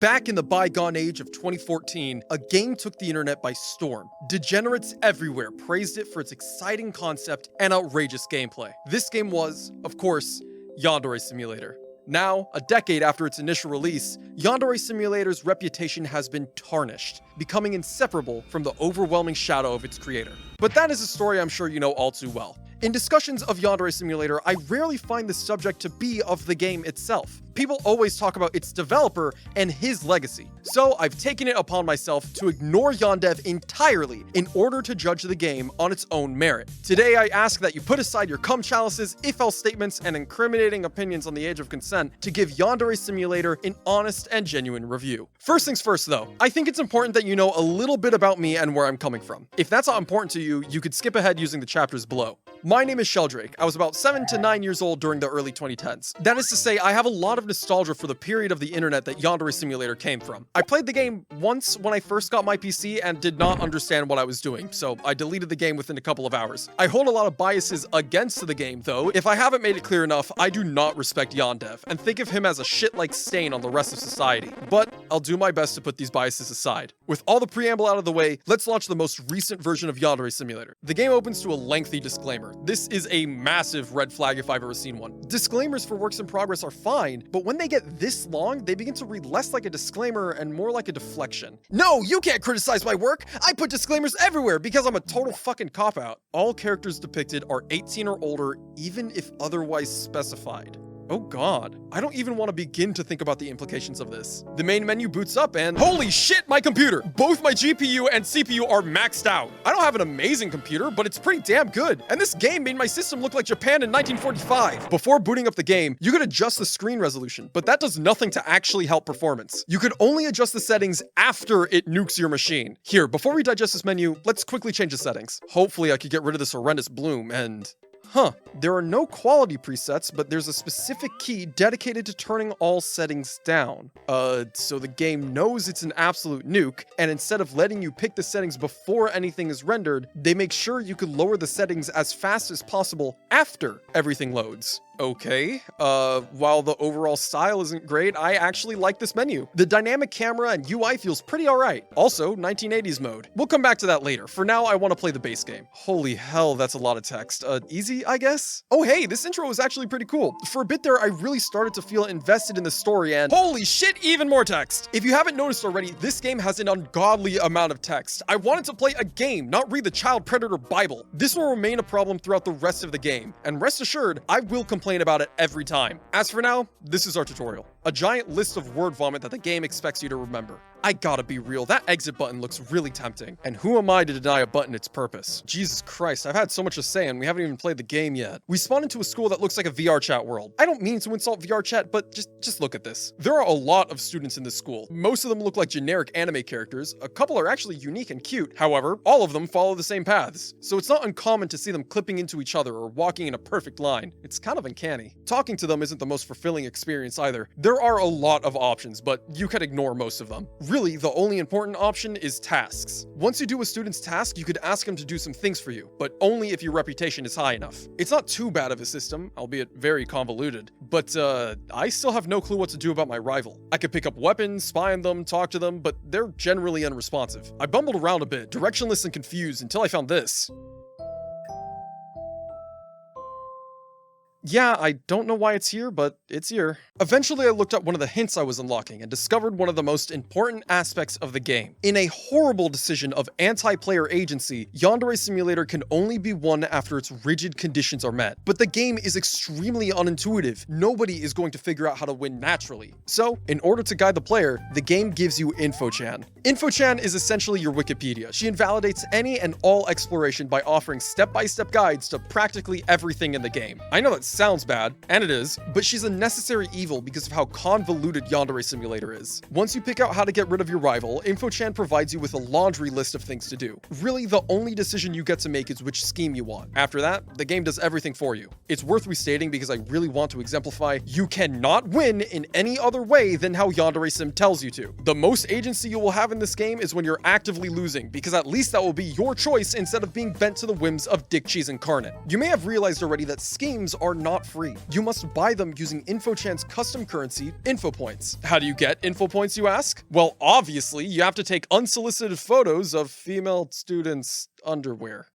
Back in the bygone age of 2014, a game took the internet by storm. Degenerates everywhere praised it for its exciting concept and outrageous gameplay. This game was, of course, Yandere Simulator. Now, a decade after its initial release, Yandere Simulator's reputation has been tarnished, becoming inseparable from the overwhelming shadow of its creator. But that is a story I'm sure you know all too well. In discussions of Yandere Simulator, I rarely find the subject to be of the game itself. People always talk about its developer and his legacy. So I've taken it upon myself to ignore Yandev entirely in order to judge the game on its own merit. Today I ask that you put aside your cum chalices, if-else statements, and incriminating opinions on the age of consent to give Yandere Simulator an honest and genuine review. First things first though, I think it's important that you know a little bit about me and where I'm coming from. If that's not important to you, you could skip ahead using the chapters below. My name is Shelldrake. I was about 7 to 9 years old during the early 2010s. That is to say, I have a lot of nostalgia for the period of the internet that Yandere Simulator came from. I played the game once when I first got my PC and did not understand what I was doing, so I deleted the game within a couple of hours. I hold a lot of biases against the game though. If I haven't made it clear enough, I do not respect Yandev and think of him as a shit-like stain on the rest of society. But I'll do my best to put these biases aside. With all the preamble out of the way, let's launch the most recent version of Yandere Simulator. The game opens to a lengthy disclaimer. This is a massive red flag if I've ever seen one. Disclaimers for works in progress are fine, but when they get this long, they begin to read less like a disclaimer and more like a deflection. No, you can't criticize my work! I put disclaimers everywhere because I'm a total fucking cop-out. All characters depicted are 18 or older, even if otherwise specified. Oh god, I don't even want to begin to think about the implications of this. The main menu boots up and holy shit, my computer! Both my GPU and CPU are maxed out. I don't have an amazing computer, but it's pretty damn good. And this game made my system look like Japan in 1945. Before booting up the game, you could adjust the screen resolution, but that does nothing to actually help performance. You could only adjust the settings after it nukes your machine. Here, before we digest this menu, let's quickly change the settings. Hopefully I could get rid of this horrendous bloom and... There are no quality presets, but there's a specific key dedicated to turning all settings down. So the game knows it's an absolute nuke, and instead of letting you pick the settings before anything is rendered, they make sure you can lower the settings as fast as possible after everything loads. Okay, while the overall style isn't great, I actually like this menu. The dynamic camera and UI feels pretty alright. Also, 1980s mode. We'll come back to that later. For now, I want to play the base game. Holy hell, that's a lot of text. Easy, I guess? Oh hey, this intro was actually pretty cool. For a bit there, I really started to feel invested in the story and holy shit, even more text! If you haven't noticed already, this game has an ungodly amount of text. I wanted to play a game, not read the Child Predator Bible. This will remain a problem throughout the rest of the game, and rest assured, I will complain about it every time. As for now, this is our tutorial. A giant list of word vomit that the game expects you to remember. I gotta be real, that exit button looks really tempting. And who am I to deny a button its purpose? Jesus Christ, I've had so much to say and we haven't even played the game yet. We spawn into a school that looks like a VR chat world. I don't mean to insult VR chat, but just look at this. There are a lot of students in this school. Most of them look like generic anime characters. A couple are actually unique and cute. However, all of them follow the same paths. So it's not uncommon to see them clipping into each other or walking in a perfect line. It's kind of uncanny. Talking to them isn't the most fulfilling experience either. There are a lot of options, but you can ignore most of them. Really, the only important option is tasks. Once you do a student's task, you could ask him to do some things for you, but only if your reputation is high enough. It's not too bad of a system, albeit very convoluted, but I still have no clue what to do about my rival. I could pick up weapons, spy on them, talk to them, but they're generally unresponsive. I bumbled around a bit, directionless and confused until I found this. Yeah, I don't know why it's here, but it's here. Eventually, I looked up one of the hints I was unlocking and discovered one of the most important aspects of the game. In a horrible decision of anti-player agency, Yandere Simulator can only be won after its rigid conditions are met. But the game is extremely unintuitive. Nobody is going to figure out how to win naturally. So, in order to guide the player, the game gives you InfoChan. InfoChan is essentially your Wikipedia. She invalidates any and all exploration by offering step-by-step guides to practically everything in the game. I know that sounds bad, and it is, but she's a necessary evil because of how convoluted Yandere Simulator is. Once you pick out how to get rid of your rival, InfoChan provides you with a laundry list of things to do. Really, the only decision you get to make is which scheme you want. After that, the game does everything for you. It's worth restating because I really want to exemplify you cannot win in any other way than how Yandere Sim tells you to. The most agency you will have in this game is when you're actively losing, because at least that will be your choice instead of being bent to the whims of Dick Cheese Incarnate. You may have realized already that schemes are not free. You must buy them using InfoChan's custom currency, Info Points. How do you get Info Points, you ask? Well, obviously, you have to take unsolicited photos of female students' underwear.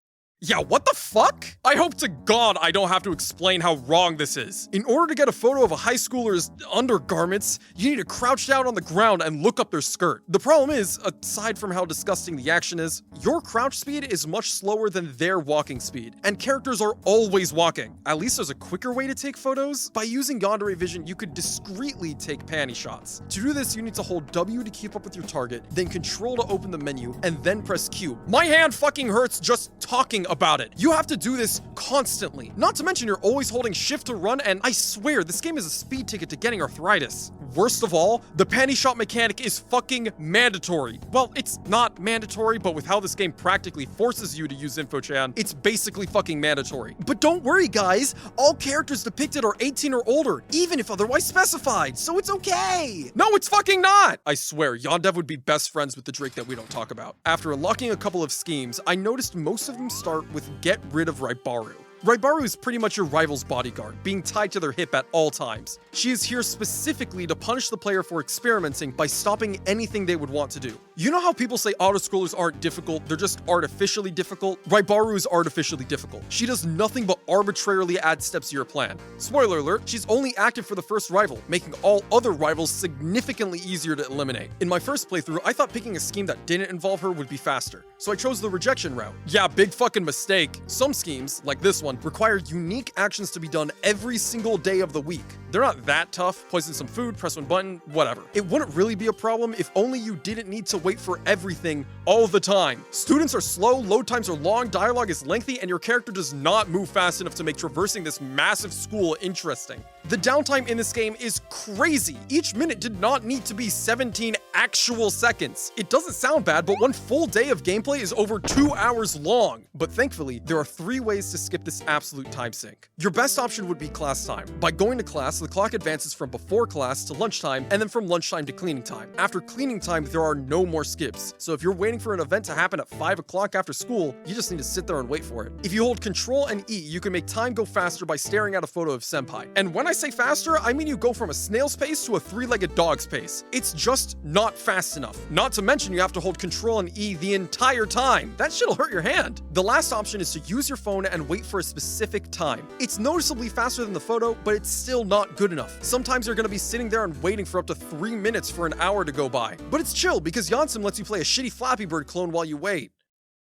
Yeah, what the fuck? I hope to God I don't have to explain how wrong this is. In order to get a photo of a high schooler's undergarments, you need to crouch down on the ground and look up their skirt. The problem is, aside from how disgusting the action is, your crouch speed is much slower than their walking speed, and characters are always walking. At least there's a quicker way to take photos. By using Yandere Vision, you could discreetly take panty shots. To do this, you need to hold W to keep up with your target, then Control to open the menu, and then press Q. My hand fucking hurts just talking about it. You have to do this constantly. Not to mention you're always holding shift to run, and I swear this game is a speed ticket to getting arthritis. Worst of all, the panty shot mechanic is fucking mandatory. Well, it's not mandatory, but with how this game practically forces you to use InfoChan, it's basically fucking mandatory. But don't worry guys, all characters depicted are 18 or older, even if otherwise specified, so it's okay. No, it's fucking not! I swear, Yandere would be best friends with the Drake that we don't talk about. After unlocking a couple of schemes, I noticed most of them start with get rid of Raibaru. Raibaru is pretty much your rival's bodyguard, being tied to their hip at all times. She is here specifically to punish the player for experimenting by stopping anything they would want to do. You know how people say auto-scrollers aren't difficult, they're just artificially difficult? Raibaru is artificially difficult. She does nothing but arbitrarily add steps to your plan. Spoiler alert, she's only active for the first rival, making all other rivals significantly easier to eliminate. In my first playthrough, I thought picking a scheme that didn't involve her would be faster, so I chose the rejection route. Yeah, big fucking mistake. Some schemes, like this one, require unique actions to be done every single day of the week. They're not that tough. Poison some food, press one button, whatever. It wouldn't really be a problem if only you didn't need to wait for everything all the time. Students are slow, load times are long, dialogue is lengthy, and your character does not move fast enough to make traversing this massive school interesting. The downtime in this game is crazy. Each minute did not need to be 17 actual seconds. It doesn't sound bad, but one full day of gameplay is over 2 hours long. But thankfully, there are 3 ways to skip this absolute time sink. Your best option would be class time. By going to class, the clock advances from before class to lunchtime, and then from lunchtime to cleaning time. After cleaning time, there are no more skips. So if you're waiting for an event to happen at 5 o'clock after school, you just need to sit there and wait for it. If you hold Control and E, you can make time go faster by staring at a photo of Senpai. And when I say faster, I mean you go from a snail's pace to a 3-legged dog's pace. It's just not fast enough. Not to mention you have to hold Control and E the entire time. That shit'll hurt your hand. The last option is to use your phone and wait for a specific time. It's noticeably faster than the photo, but it's still not good enough. Sometimes you're gonna be sitting there and waiting for up to 3 minutes for an hour to go by. But it's chill because Yansim lets you play a shitty Flappy Bird clone while you wait.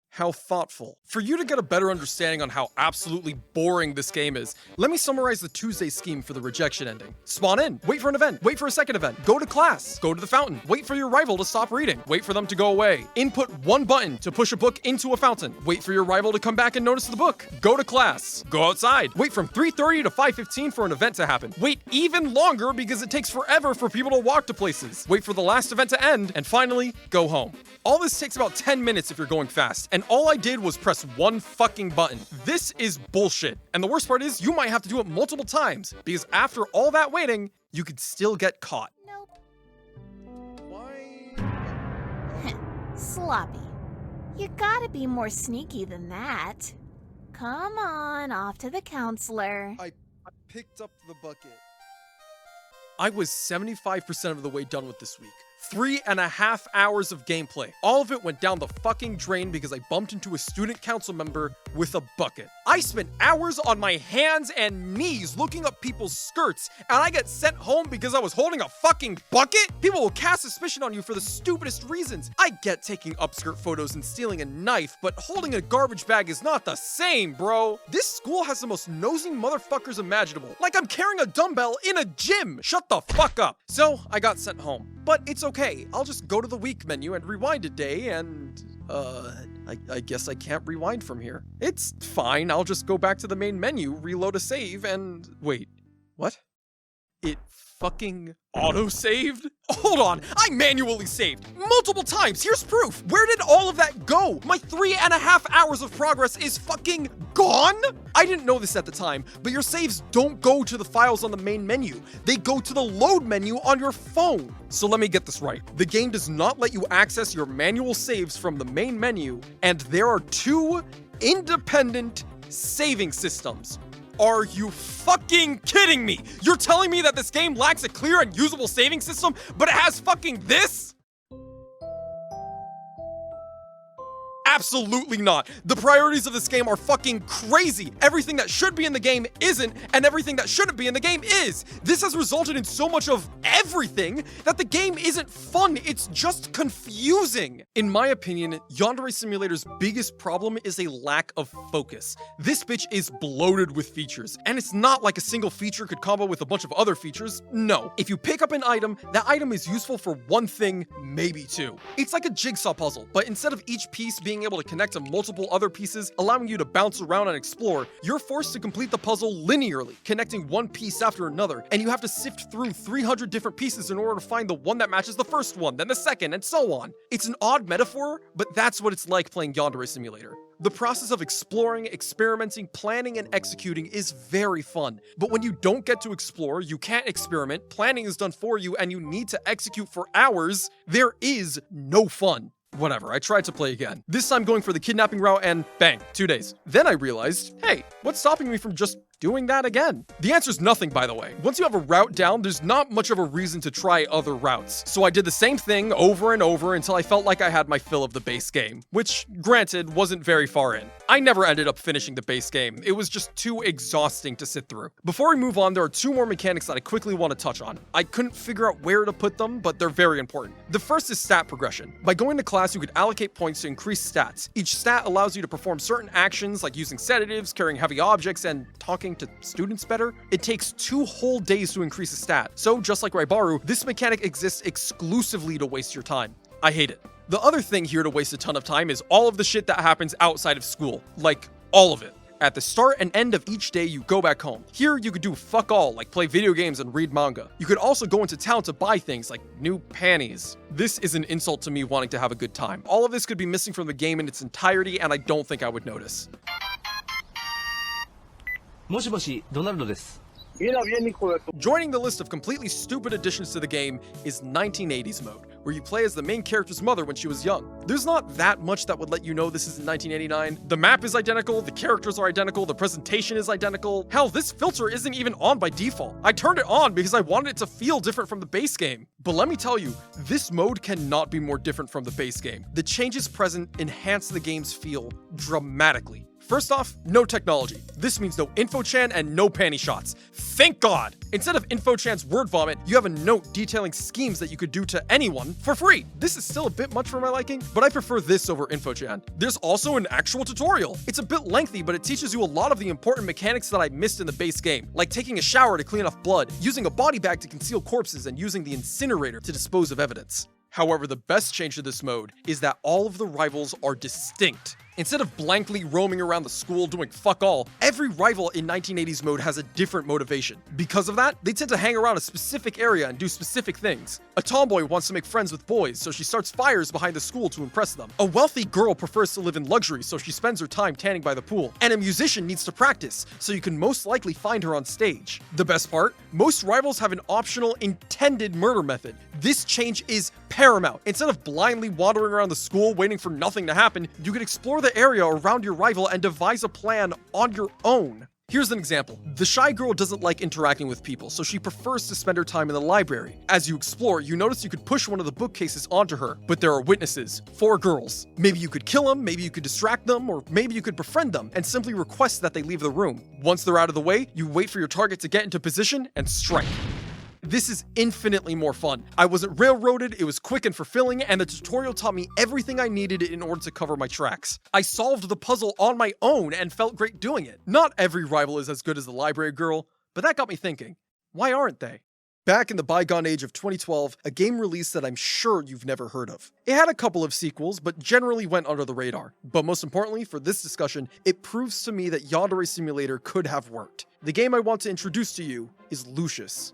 How thoughtful. For you to get a better understanding on how absolutely boring this game is, let me summarize the Tuesday scheme for the rejection ending. Spawn in, wait for an event, wait for a second event, go to class, go to the fountain, wait for your rival to stop reading, wait for them to go away, input one button to push a book into a fountain, wait for your rival to come back and notice the book, go to class, go outside, wait from 3:30 to 5:15 for an event to happen, wait even longer because it takes forever for people to walk to places, wait for the last event to end, and finally, go home. All this takes about 10 minutes if you're going fast, and all I did was press one fucking button. This is bullshit. And the worst part is, you might have to do it multiple times, because after all that waiting, you could still get caught. Nope. Why? Sloppy. You gotta be more sneaky than that. Come on, off to the counselor. I picked up the bucket. I was 75% of the way done with this week. 3.5 hours of gameplay. All of it went down the fucking drain because I bumped into a student council member with a bucket. I spent hours on my hands and knees looking up people's skirts, and I get sent home because I was holding a fucking bucket? People will cast suspicion on you for the stupidest reasons. I get taking upskirt photos and stealing a knife, but holding a garbage bag is not the same, bro. This school has the most nosy motherfuckers imaginable. Like I'm carrying a dumbbell in a gym. Shut the fuck up. So I got sent home. But it's okay, I'll just go to the week menu and rewind a day and, I guess I can't rewind from here. It's fine, I'll just go back to the main menu, reload a save, and wait, what? It fucking auto-saved? Hold on, I manually saved multiple times. Here's proof. Where did all of that go? My 3.5 hours of progress is fucking gone? I didn't know this at the time, but your saves don't go to the files on the main menu. They go to the load menu on your phone. So let me get this right. The game does not let you access your manual saves from the main menu, and there are 2 independent saving systems. Are you fucking kidding me? You're telling me that this game lacks a clear and usable saving system, but it has fucking this? Absolutely not. The priorities of this game are fucking crazy. Everything that should be in the game isn't, and everything that shouldn't be in the game is. This has resulted in so much of everything that the game isn't fun, it's just confusing. In my opinion, Yandere Simulator's biggest problem is a lack of focus. This bitch is bloated with features, and it's not like a single feature could combo with a bunch of other features. No. If you pick up an item, that item is useful for one thing, maybe two. It's like a jigsaw puzzle, but instead of each piece being able to connect to multiple other pieces, allowing you to bounce around and explore, you're forced to complete the puzzle linearly, connecting one piece after another, and you have to sift through 300 different pieces in order to find the one that matches the first one, then the second, and so on. It's an odd metaphor, but that's what it's like playing Yandere Simulator. The process of exploring, experimenting, planning, and executing is very fun. But when you don't get to explore, you can't experiment, planning is done for you, and you need to execute for hours, there is no fun. Whatever, I tried to play again. This time going for the kidnapping route and bang, 2 days. Then I realized, hey, what's stopping me from just doing that again? The answer's nothing, by the way. Once you have a route down, there's not much of a reason to try other routes. So I did the same thing over and over until I felt like I had my fill of the base game, which, granted, wasn't very far in. I never ended up finishing the base game. It was just too exhausting to sit through. Before we move on, there are 2 more mechanics that I quickly want to touch on. I couldn't figure out where to put them, but they're very important. The first is stat progression. By going to class, you could allocate points to increase stats. Each stat allows you to perform certain actions like using sedatives, carrying heavy objects, and talking to students better. It takes 2 whole days to increase a stat. So just like Raibaru, this mechanic exists exclusively to waste your time. I hate it. The other thing here to waste a ton of time is all of the shit that happens outside of school. Like, all of it. At the start and end of each day, you go back home. Here, you could do fuck all, like play video games and read manga. You could also go into town to buy things like new panties. This is an insult to me wanting to have a good time. All of this could be missing from the game in its entirety, and I don't think I would notice. もしもし、ドナルドです。 Joining the list of completely stupid additions to the game is 1980s mode, where you play as the main character's mother when she was young. There's not that much that would let you know this is in 1989. The map is identical, the characters are identical, the presentation is identical. Hell, this filter isn't even on by default. I turned it on because I wanted it to feel different from the base game. But let me tell you, this mode cannot be more different from the base game. The changes present enhance the game's feel dramatically. First off, no technology. This means no infochan and no panty shots. Thank God! Instead of infochan's word vomit, you have a note detailing schemes that you could do to anyone for free. This is still a bit much for my liking, but I prefer this over infochan. There's also an actual tutorial. It's a bit lengthy, but it teaches you a lot of the important mechanics that I missed in the base game, like taking a shower to clean off blood, using a body bag to conceal corpses, and using the incinerator to dispose of evidence. However, the best change to this mode is that all of the rivals are distinct. Instead of blankly roaming around the school doing fuck all, every rival in 1980s mode has a different motivation. Because of that, they tend to hang around a specific area and do specific things. A tomboy wants to make friends with boys, so she starts fires behind the school to impress them. A wealthy girl prefers to live in luxury, so she spends her time tanning by the pool. And a musician needs to practice, so you can most likely find her on stage. The best part? Most rivals have an optional intended murder method. This change is paramount. Instead of blindly wandering around the school waiting for nothing to happen, you can explore the area around your rival and devise a plan on your own. Here's an example. The shy girl doesn't like interacting with people, so she prefers to spend her time in the library. As you explore, you notice you could push one of the bookcases onto her, but there are witnesses, 4 girls. Maybe you could kill them, maybe you could distract them, or maybe you could befriend them and simply request that they leave the room. Once they're out of the way, you wait for your target to get into position and strike. This is infinitely more fun. I wasn't railroaded, it was quick and fulfilling, and the tutorial taught me everything I needed in order to cover my tracks. I solved the puzzle on my own and felt great doing it. Not every rival is as good as the library girl, but that got me thinking, why aren't they? Back in the bygone age of 2012, a game released that I'm sure you've never heard of. It had a couple of sequels, but generally went under the radar. But most importantly, for this discussion, it proves to me that Yandere Simulator could have worked. The game I want to introduce to you is Lucius.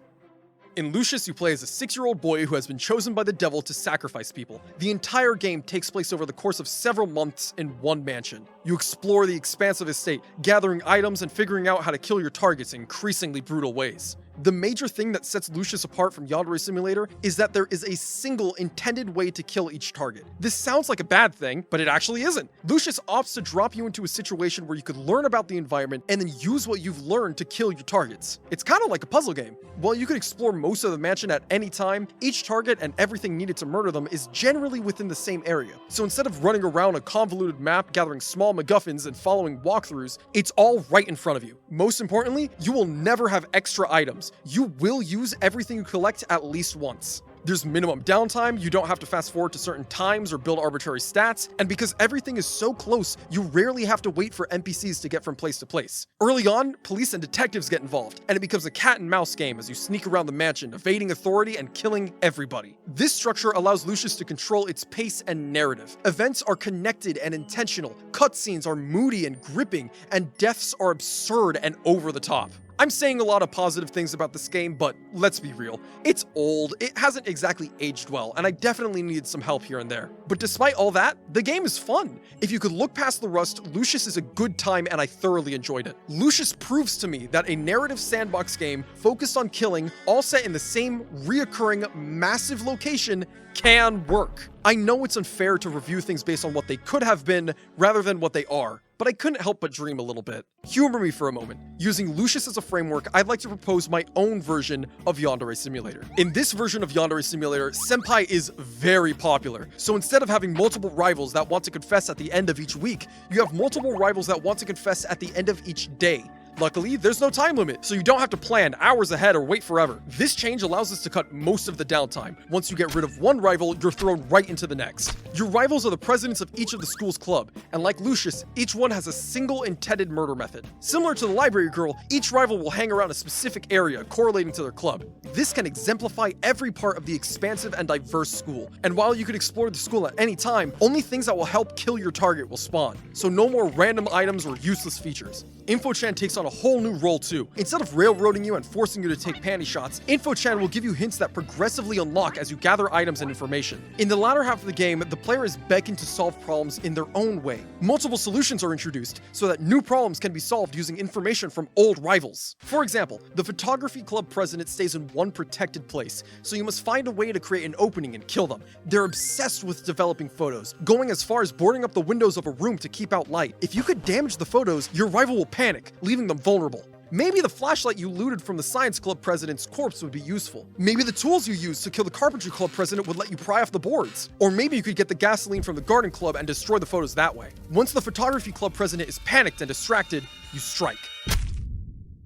In Lucius, you play as a 6-year-old boy who has been chosen by the devil to sacrifice people. The entire game takes place over the course of several months in one mansion. You explore the expanse of his state, gathering items and figuring out how to kill your targets in increasingly brutal ways. The major thing that sets Lucius apart from Yandere Simulator is that there is a single intended way to kill each target. This sounds like a bad thing, but it actually isn't. Lucius opts to drop you into a situation where you could learn about the environment and then use what you've learned to kill your targets. It's kind of like a puzzle game. While you could explore most of the mansion at any time, each target and everything needed to murder them is generally within the same area. So instead of running around a convoluted map, gathering small MacGuffins and following walkthroughs, it's all right in front of you. Most importantly, you will never have extra items. You will use everything you collect at least once. There's minimum downtime, you don't have to fast forward to certain times or build arbitrary stats, and because everything is so close, you rarely have to wait for NPCs to get from place to place. Early on, police and detectives get involved, and it becomes a cat and mouse game as you sneak around the mansion, evading authority and killing everybody. This structure allows Lucius to control its pace and narrative. Events are connected and intentional, cutscenes are moody and gripping, and deaths are absurd and over the top. I'm saying a lot of positive things about this game, but let's be real. It's old, it hasn't exactly aged well, and I definitely needed some help here and there. But despite all that, the game is fun. If you could look past the rust, Lucius is a good time and I thoroughly enjoyed it. Lucius proves to me that a narrative sandbox game focused on killing, all set in the same reoccurring massive location, can work. I know it's unfair to review things based on what they could have been rather than what they are, but I couldn't help but dream a little bit. Humor me for a moment. Using Lucius as a framework, I'd like to propose my own version of Yandere Simulator. In this version of Yandere Simulator, Senpai is very popular. So instead of having multiple rivals that want to confess at the end of each week, you have multiple rivals that want to confess at the end of each day. Luckily, there's no time limit, so you don't have to plan hours ahead or wait forever. This change allows us to cut most of the downtime. Once you get rid of one rival, you're thrown right into the next. Your rivals are the presidents of each of the school's club, and like Lucius, each one has a single intended murder method. Similar to the library girl, each rival will hang around a specific area correlating to their club. This can exemplify every part of the expansive and diverse school. And while you could explore the school at any time, only things that will help kill your target will spawn. So no more random items or useless features. InfoChan takes on a whole new role too. Instead of railroading you and forcing you to take panty shots, InfoChan will give you hints that progressively unlock as you gather items and information. In the latter half of the game, the player is beckoned to solve problems in their own way. Multiple solutions are introduced so that new problems can be solved using information from old rivals. For example, the photography club president stays in one protected place, so you must find a way to create an opening and kill them. They're obsessed with developing photos, going as far as boarding up the windows of a room to keep out light. If you could damage the photos, your rival will panic, leaving them vulnerable. Maybe the flashlight you looted from the science club president's corpse would be useful. Maybe the tools you used to kill the carpentry club president would let you pry off the boards. Or maybe you could get the gasoline from the garden club and destroy the photos that way. Once the photography club president is panicked and distracted, you strike.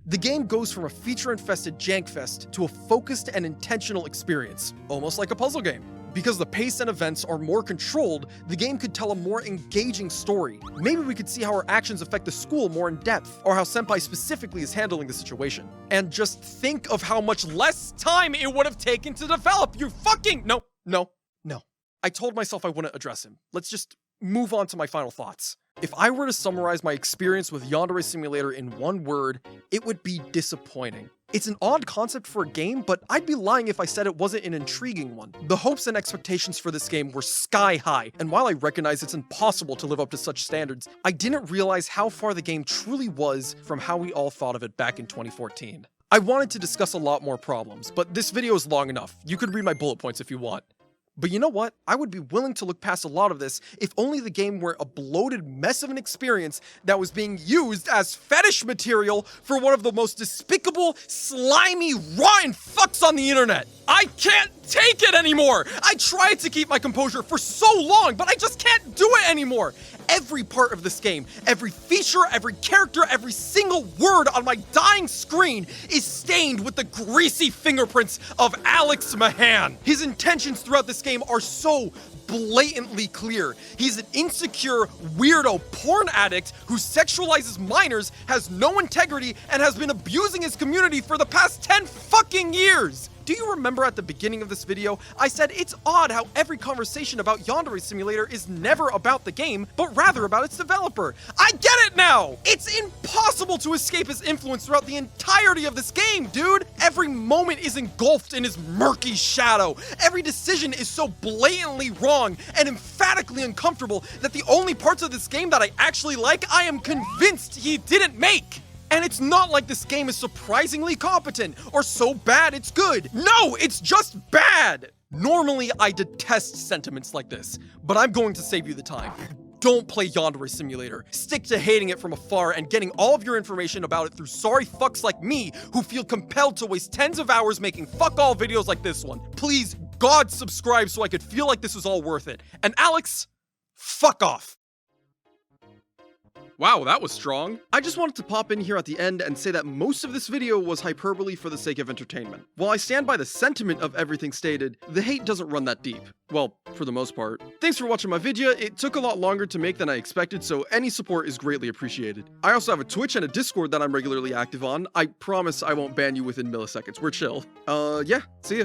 The game goes from a feature-infested jankfest to a focused and intentional experience, almost like a puzzle game. Because the pace and events are more controlled, the game could tell a more engaging story. Maybe we could see how our actions affect the school more in depth, or how Senpai specifically is handling the situation. And just think of how much less time it would have taken to develop. You fucking... No. I told myself I wouldn't address him. Let's just move on to my final thoughts. If I were to summarize my experience with Yandere Simulator in one word, it would be disappointing. It's an odd concept for a game, but I'd be lying if I said it wasn't an intriguing one. The hopes and expectations for this game were sky high, and while I recognize it's impossible to live up to such standards, I didn't realize how far the game truly was from how we all thought of it back in 2014. I wanted to discuss a lot more problems, but this video is long enough. You could read my bullet points if you want. But you know what? I would be willing to look past a lot of this if only the game were a bloated mess of an experience that was being used as fetish material for one of the most despicable, slimy, rotten fucks on the internet. I can't take it anymore! I tried to keep my composure for so long, but I just can't do it anymore! Every part of this game, every feature, every character, every single word on my dying screen is stained with the greasy fingerprints of Alex Mahan. His intentions throughout this game are so blatantly clear. He's an insecure, weirdo porn addict who sexualizes minors, has no integrity, and has been abusing his community for the past 10 fucking years. Do you remember at the beginning of this video, I said it's odd how every conversation about Yandere Simulator is never about the game, but rather about its developer. I get it now! It's impossible to escape his influence throughout the entirety of this game, dude! Every moment is engulfed in his murky shadow. Every decision is so blatantly wrong and emphatically uncomfortable that the only parts of this game that I actually like, I am convinced he didn't make. And it's not like this game is surprisingly competent or so bad it's good. No, it's just bad! Normally, I detest sentiments like this, but I'm going to save you the time. Don't play Yandere Simulator. Stick to hating it from afar and getting all of your information about it through sorry fucks like me who feel compelled to waste tens of hours making fuck all videos like this one. Please, God, subscribe so I could feel like this was all worth it. And Alex, fuck off. Wow, that was strong. I just wanted to pop in here at the end and say that most of this video was hyperbole for the sake of entertainment. While I stand by the sentiment of everything stated, the hate doesn't run that deep. Well, for the most part. Thanks for watching my video. It took a lot longer to make than I expected, so any support is greatly appreciated. I also have a Twitch and a Discord that I'm regularly active on. I promise I won't ban you within milliseconds. We're chill. Yeah, see ya.